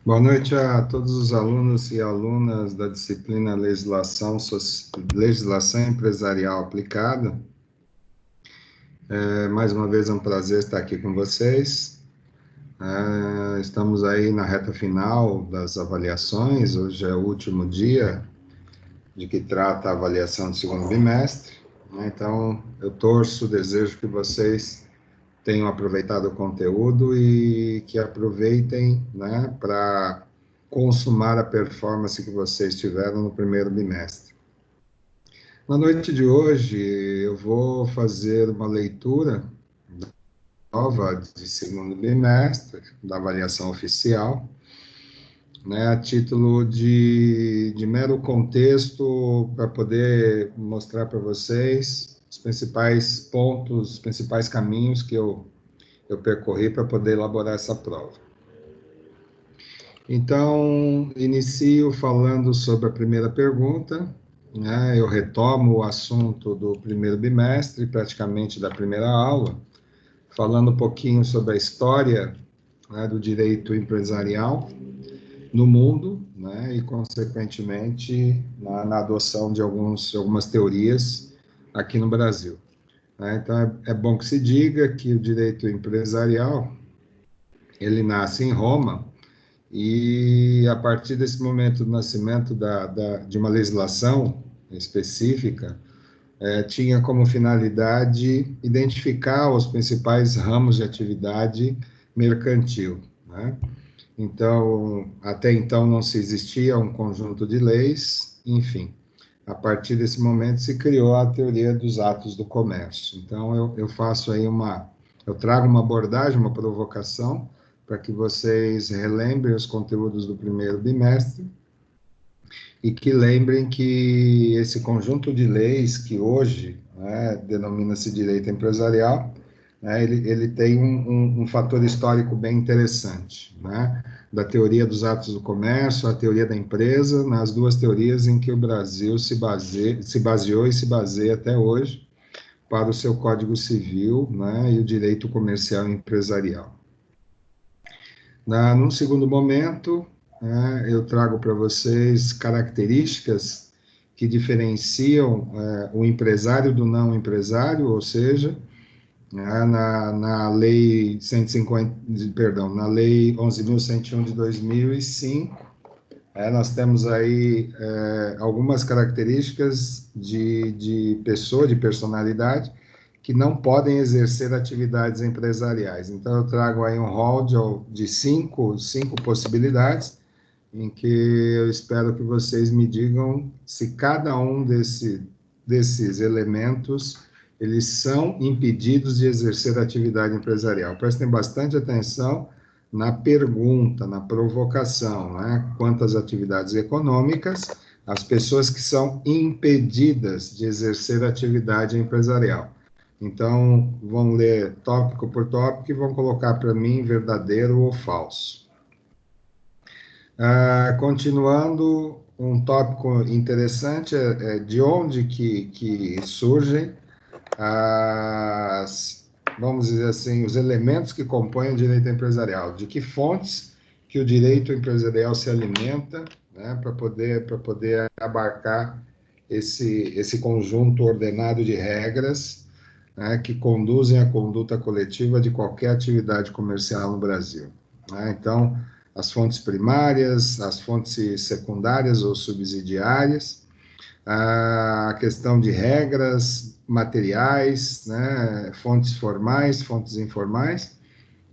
Boa noite a todos os alunos e alunas da disciplina Legislação Empresarial Aplicada. Mais uma vez é um prazer estar aqui com vocês. Estamos aí na reta final das avaliações. Hoje é o último dia de que trata a avaliação do segundo bimestre, né? Então, eu torço, desejo que vocês tenham aproveitado o conteúdo e que aproveitem, né, para consumar a performance que vocês tiveram no primeiro bimestre. Na noite de hoje, eu vou fazer uma leitura nova de segundo bimestre, da avaliação oficial, né, a título de mero contexto, para poder mostrar para vocês os principais pontos, os principais caminhos que eu percorri para poder elaborar essa prova. Então, inicio falando sobre a primeira pergunta, né? Eu retomo o assunto do primeiro bimestre, praticamente da primeira aula, falando um pouquinho sobre a história, né, do direito empresarial no mundo, né, e, consequentemente, na adoção de algumas teorias aqui no Brasil, né? Então, é bom que se diga que o direito empresarial, ele nasce em Roma, e a partir desse momento do nascimento de uma legislação específica, tinha como finalidade identificar os principais ramos de atividade mercantil, né? Então, até então não se existia um conjunto de leis, enfim. A partir desse momento se criou a teoria dos atos do comércio. Então, eu faço aí eu trago uma abordagem, uma provocação, para que vocês relembrem os conteúdos do primeiro bimestre e que lembrem que esse conjunto de leis que hoje, né, denomina-se direito empresarial, né, ele tem um fator histórico bem interessante, né, da teoria dos atos do comércio, a teoria da empresa, nas duas teorias em que o Brasil se baseou e se baseia até hoje para o seu Código Civil, né, e o direito comercial e empresarial. Num segundo momento, né, eu trago para vocês características que diferenciam o empresário do não empresário, ou seja, né, na lei 150, perdão, na lei 11.101 de 2005, nós temos aí algumas características de pessoa, de personalidade, que não podem exercer atividades empresariais. Então, eu trago aí um rol de cinco possibilidades, em que eu espero que vocês me digam se cada um desses elementos, eles são impedidos de exercer atividade empresarial. Prestem bastante atenção na pergunta, na provocação, né? Quantas atividades econômicas, as pessoas que são impedidas de exercer atividade empresarial. Então, vão ler tópico por tópico e vão colocar para mim verdadeiro ou falso. Continuando, um tópico interessante é de onde que surgem vamos dizer assim, os elementos que compõem o direito empresarial, de que fontes que o direito empresarial se alimenta, né, para poder abarcar esse conjunto ordenado de regras, né, que conduzem a conduta coletiva de qualquer atividade comercial no Brasil, né? Então, as fontes primárias, as fontes secundárias ou subsidiárias, a questão de regras materiais, né, fontes formais, fontes informais.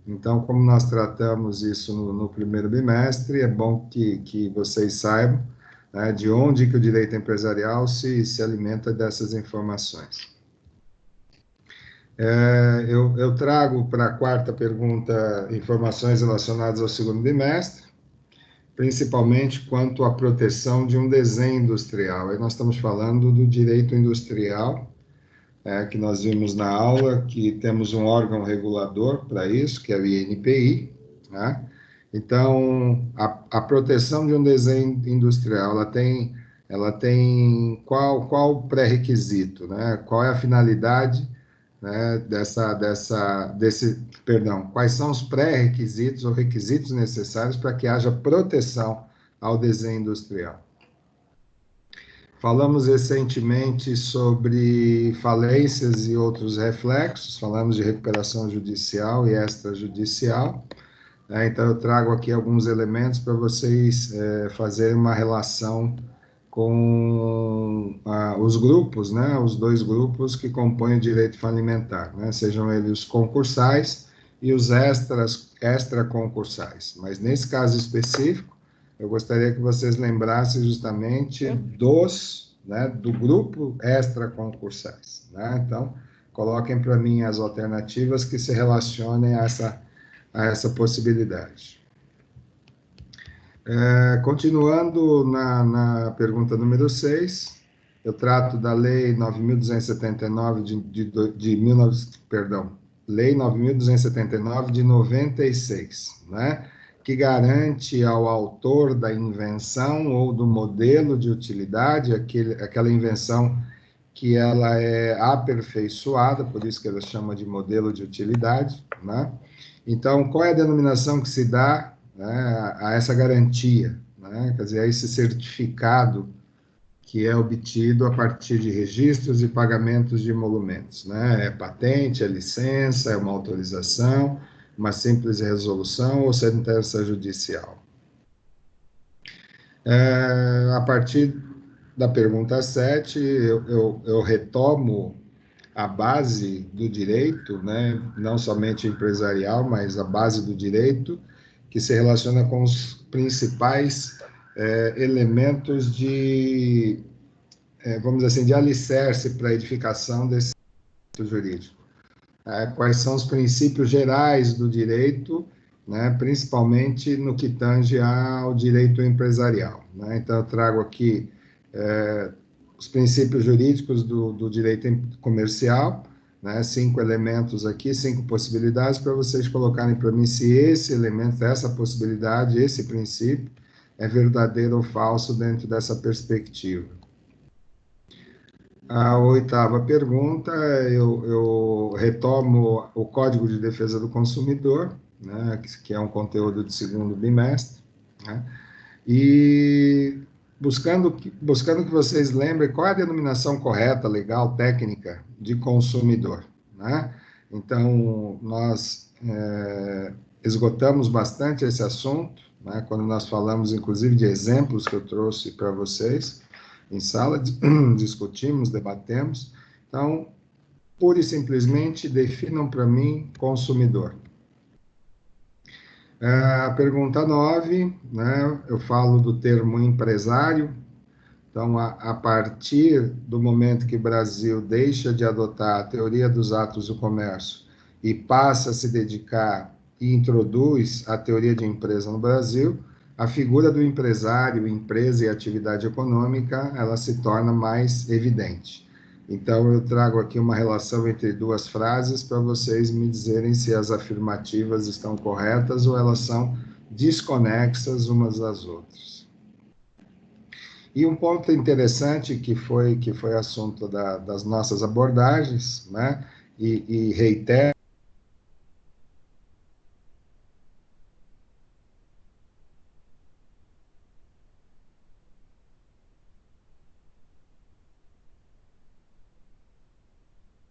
Então, como nós tratamos isso no primeiro bimestre, é bom que vocês saibam, né, de onde que o direito empresarial se alimenta dessas informações. Eu trago para a quarta pergunta informações relacionadas ao segundo bimestre, principalmente quanto à proteção de um desenho industrial. Aí nós estamos falando do direito industrial, que nós vimos na aula, que temos um órgão regulador para isso, que é o INPI, né? Então, a proteção de um desenho industrial, ela tem qual pré-requisito, né? Qual é a finalidade né, quais são os pré-requisitos ou requisitos necessários para que haja proteção ao desenho industrial. Falamos recentemente sobre falências e outros reflexos, falamos de recuperação judicial e extrajudicial. Então, eu trago aqui alguns elementos para vocês fazerem uma relação com os grupos, né, os dois grupos que compõem o direito falimentar, né, sejam eles os concursais e os extraconcursais. Mas, nesse caso específico, eu gostaria que vocês lembrassem justamente do grupo extraconcursais, né? Então, coloquem para mim as alternativas que se relacionem a essa possibilidade. Continuando na pergunta número 6, eu trato da Lei 9.279 Lei 9.279 de 96, né? Que garante ao autor da invenção ou do modelo de utilidade, aquela invenção que ela é aperfeiçoada, por isso que ela chama de modelo de utilidade, né? Então, qual é a denominação que se dá, né, a essa garantia, né? Quer dizer, a esse certificado que é obtido a partir de registros e pagamentos de emolumentos, né? É patente, é licença, é uma autorização, uma simples resolução ou sentença judicial. A partir da pergunta 7, eu retomo a base do direito, né? Não somente empresarial, mas a base do direito, que se relaciona com os principais elementos vamos dizer assim, de alicerce para a edificação desse jurídico. Quais são os princípios gerais do direito, né, principalmente no que tange ao direito empresarial, né? Então, eu trago aqui os princípios jurídicos do direito comercial, né, 5 elementos aqui, 5 possibilidades, para vocês colocarem para mim se esse elemento, essa possibilidade, esse princípio, é verdadeiro ou falso dentro dessa perspectiva. A 8ª pergunta, eu retomo o Código de Defesa do Consumidor, né, que é um conteúdo de 2º bimestre, né, e buscando que vocês lembrem qual é a denominação correta, legal, técnica de consumidor, né? Então, nós esgotamos bastante esse assunto, né, quando nós falamos, inclusive, de exemplos que eu trouxe para vocês, em sala, discutimos, debatemos. Então, pura e simplesmente, definam para mim consumidor. A pergunta 9, né, eu falo do termo empresário. Então, a partir do momento que o Brasil deixa de adotar a teoria dos atos do comércio e passa a se dedicar e introduz a teoria de empresa no Brasil, a figura do empresário, empresa e atividade econômica, ela se torna mais evidente. Então, eu trago aqui uma relação entre 2 frases para vocês me dizerem se as afirmativas estão corretas ou elas são desconexas umas das outras. E um ponto interessante que foi assunto das nossas abordagens, né, e reitero,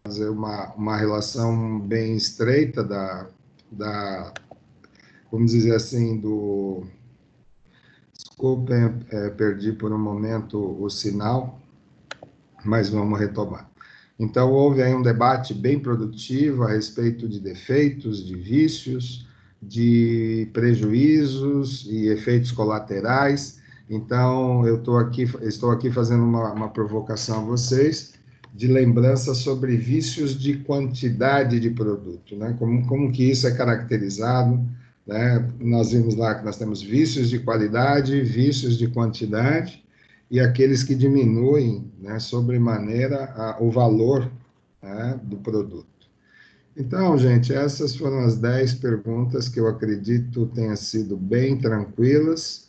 fazer uma relação bem estreita vamos dizer assim, desculpem, perdi por um momento o sinal, mas vamos retomar. Então, houve aí um debate bem produtivo a respeito de defeitos, de vícios, de prejuízos e efeitos colaterais. Então, estou aqui fazendo uma provocação a vocês, de lembrança sobre vícios de quantidade de produto, né? Como que isso é caracterizado, né? Nós vimos lá que nós temos vícios de qualidade, vícios de quantidade, e aqueles que diminuem, né, sobremaneira o valor, né, do produto. Então, gente, essas foram as 10 perguntas que eu acredito tenham sido bem tranquilas.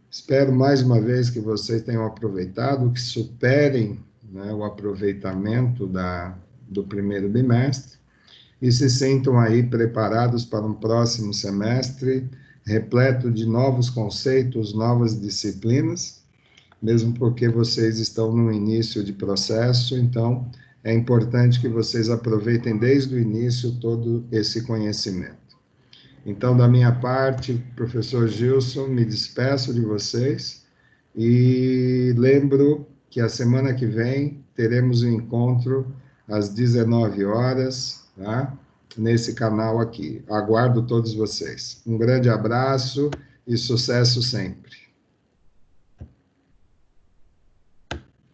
Espero mais uma vez que vocês tenham aproveitado, que superem, né, o aproveitamento do primeiro bimestre e se sintam aí preparados para um próximo semestre repleto de novos conceitos, novas disciplinas, mesmo porque vocês estão no início de processo, então é importante que vocês aproveitem desde o início todo esse conhecimento. Então, da minha parte, professor Gilson, me despeço de vocês e lembro que a semana que vem teremos um encontro às 19 horas, tá? Nesse canal aqui. Aguardo todos vocês. Um grande abraço e sucesso sempre.